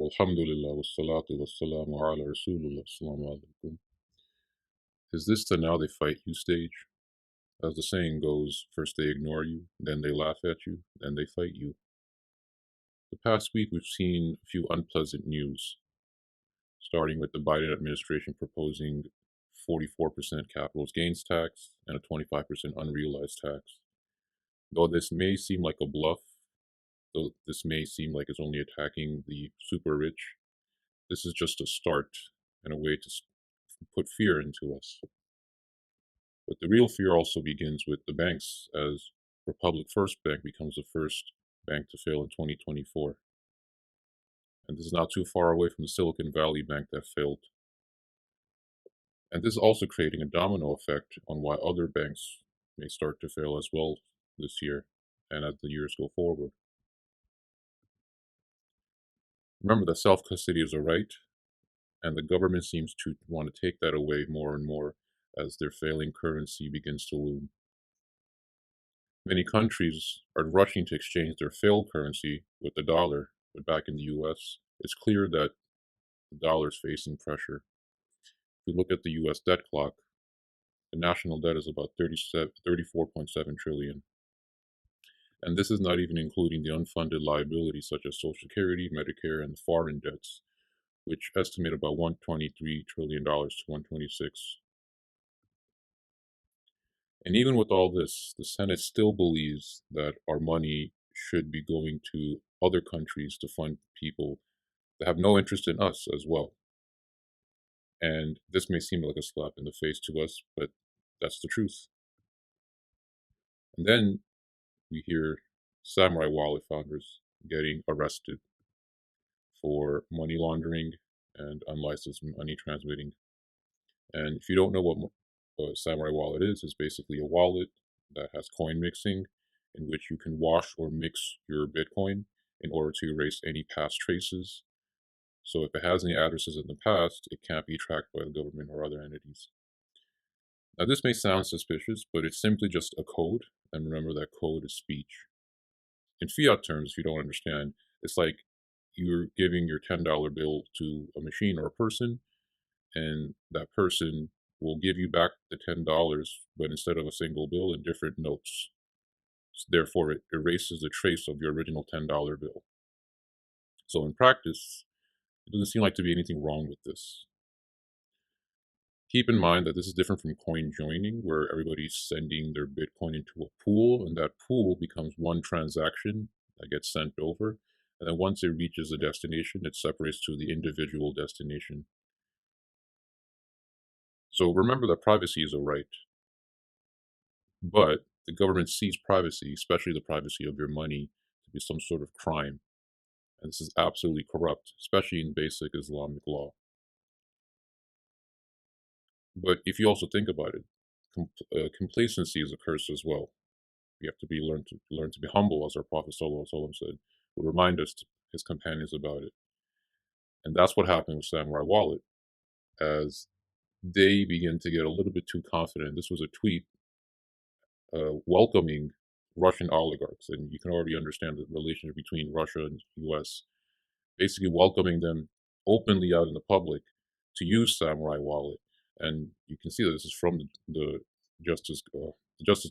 Alhamdulillah, wassalatu wassalamu ala Rasulullah, assalamu alaikum. Is this the now they fight you stage? As the saying goes, first they ignore you, then they laugh at you, then they fight you. The past week we've seen a few unpleasant news, starting with the Biden administration proposing 44% capital gains tax and a 25% unrealized tax. Though this may seem like a bluff, though this may seem like it's only attacking the super rich, this is just a start and a way to put fear into us. But the real fear also begins with the banks, as Republic First Bank becomes the first bank to fail in 2024. And this is not too far away from the Silicon Valley Bank that failed. And this is also creating a domino effect on why other banks may start to fail as well this year and as the years go forward. Remember that self custody is a right, and the government seems to want to take that away more and more as their failing currency begins to loom. Many countries are rushing to exchange their failed currency with the dollar, but back in the US, it's clear that the dollar is facing pressure. If we look at the US debt clock, the national debt is about 34.7 trillion. And this is not even including the unfunded liabilities such as Social Security, Medicare, and the foreign debts, which estimate about $123 trillion to 126. And even with all this, the Senate still believes that our money should be going to other countries to fund people that have no interest in us as well. And this may seem like a slap in the face to us, but that's the truth. And then we hear Samurai Wallet founders getting arrested for money laundering and unlicensed money transmitting. And if you don't know what a Samurai Wallet is, it's basically a wallet that has coin mixing in which you can wash or mix your Bitcoin in order to erase any past traces. So if it has any addresses in the past, it can't be tracked by the government or other entities. Now, this may sound suspicious, but it's simply just a code. And remember that code is speech. In fiat terms, if you don't understand, it's like you're giving your $10 bill to a machine or a person, and that person will give you back the $10, but instead of a single bill, in different notes. Therefore, it erases the trace of your original $10 bill. So in practice, it doesn't seem like to be anything wrong with this. Keep in mind that this is different from coin joining, where everybody's sending their Bitcoin into a pool, and that pool becomes one transaction that gets sent over. And then once it reaches the destination, it separates to the individual destination. So remember that privacy is a right, but the government sees privacy, especially the privacy of your money, to be some sort of crime. And this is absolutely corrupt, especially in basic Islamic law. But if you also think about it, complacency is a curse as well. We have to learn to be humble, as our Prophet ﷺ said, would remind his companions about it. And that's what happened with Samurai Wallet, as they begin to get a little bit too confident. This was a tweet welcoming Russian oligarchs, and you can already understand the relationship between Russia and the U.S. Basically welcoming them openly out in the public to use Samurai Wallet, and you can see that this is from the Justice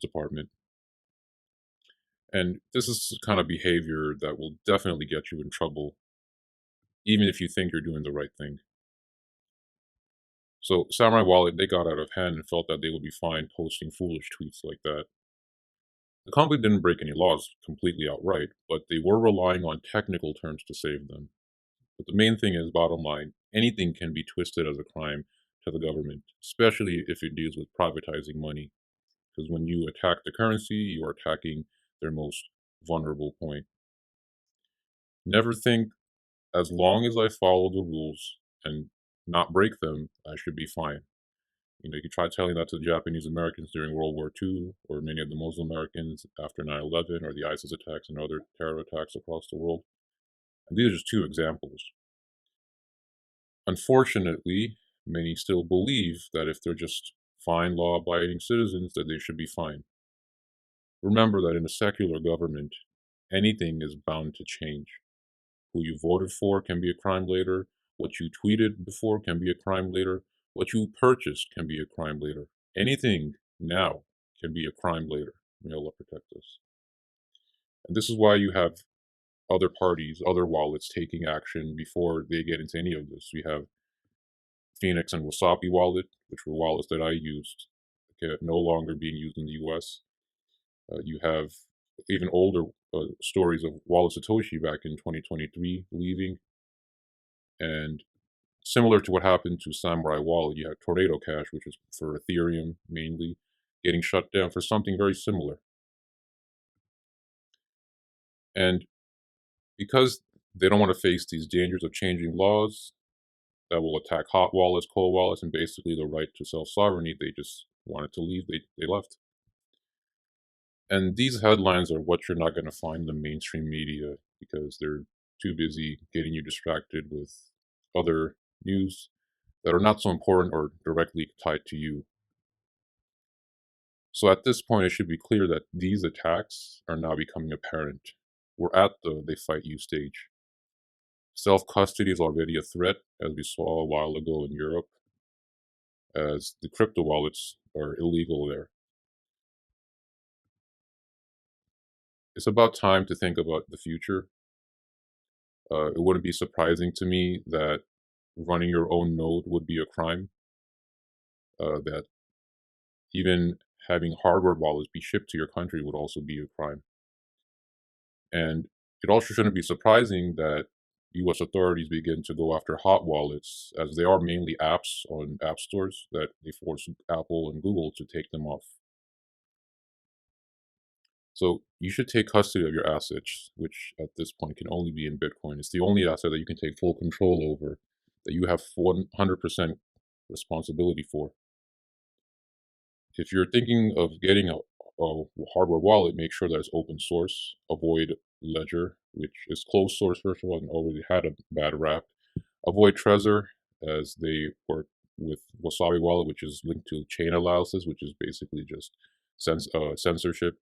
Department. And this is the kind of behavior that will definitely get you in trouble, even if you think you're doing the right thing. So Samurai Wallet, they got out of hand and felt that they would be fine posting foolish tweets like that. The company didn't break any laws completely outright, but they were relying on technical terms to save them. But the main thing is, bottom line, anything can be twisted as a crime to the government, especially if it deals with privatizing money. Because when you attack the currency, you are attacking their most vulnerable point. Never think, as long as I follow the rules and not break them, I should be fine. You could try telling that to the Japanese Americans during World War II, or many of the Muslim Americans after 9/11, or the ISIS attacks and other terror attacks across the world. And these are just two examples. Unfortunately, many still believe that if they're just fine, law-abiding citizens, that they should be fine. Remember that in a secular government, anything is bound to change. Who you voted for can be a crime later. What you tweeted before can be a crime later. What you purchased can be a crime later. Anything now can be a crime later. May Allah protect us. And this is why you have other parties, other wallets taking action before they get into any of this. We have Phoenix and Wasabi wallet, which were wallets that I used, no longer being used in the US. You have even older stories of Wallet Satoshi back in 2023 leaving. And similar to what happened to Samurai Wallet, you have Tornado Cash, which is for Ethereum mainly, getting shut down for something very similar. And because they don't want to face these dangers of changing laws that will attack hot wallets, cold wallets, and basically the right to self-sovereignty, they just wanted to leave. They left. And these headlines are what you're not going to find in the mainstream media because they're too busy getting you distracted with other news that are not so important or directly tied to you. So at this point, it should be clear that these attacks are now becoming apparent. We're at the they fight you stage. Self-custody is already a threat, as we saw a while ago in Europe, as the crypto wallets are illegal there. It's about time to think about the future. It wouldn't be surprising to me that running your own node would be a crime, that even having hardware wallets be shipped to your country would also be a crime. And it also shouldn't be surprising that US authorities begin to go after hot wallets, as they are mainly apps on app stores, that they force Apple and Google to take them off. So you should take custody of your assets, which at this point can only be in Bitcoin. It's the only asset that you can take full control over, that you have 100% responsibility for. If you're thinking of getting a hardware wallet, make sure that it's open source. Avoid Ledger, which is closed source, first of all, and already had a bad rap. Avoid Trezor, as they work with Wasabi Wallet, which is linked to chain allowances, which is basically just censorship.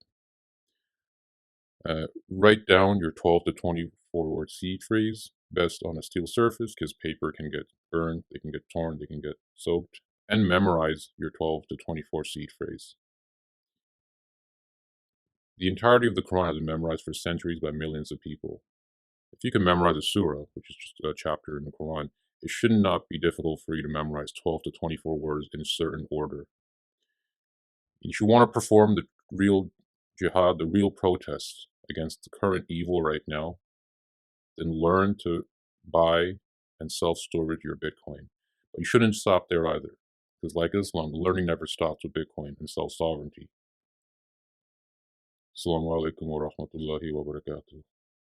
Write down your 12 to 24 word seed phrase, best on a steel surface, because paper can get burned, they can get torn, they can get soaked. And memorize your 12 to 24 seed phrase. The entirety of the Quran has been memorized for centuries by millions of people. If you can memorize a surah, which is just a chapter in the Quran, it should not be difficult for you to memorize 12 to 24 words in a certain order. If you want to perform the real jihad, the real protest against the current evil right now, then learn to buy and self-storage your Bitcoin. But you shouldn't stop there either, because like Islam, learning never stops with Bitcoin and self-sovereignty. Assalamu alaikum wa rahmatullahi wa barakatuh.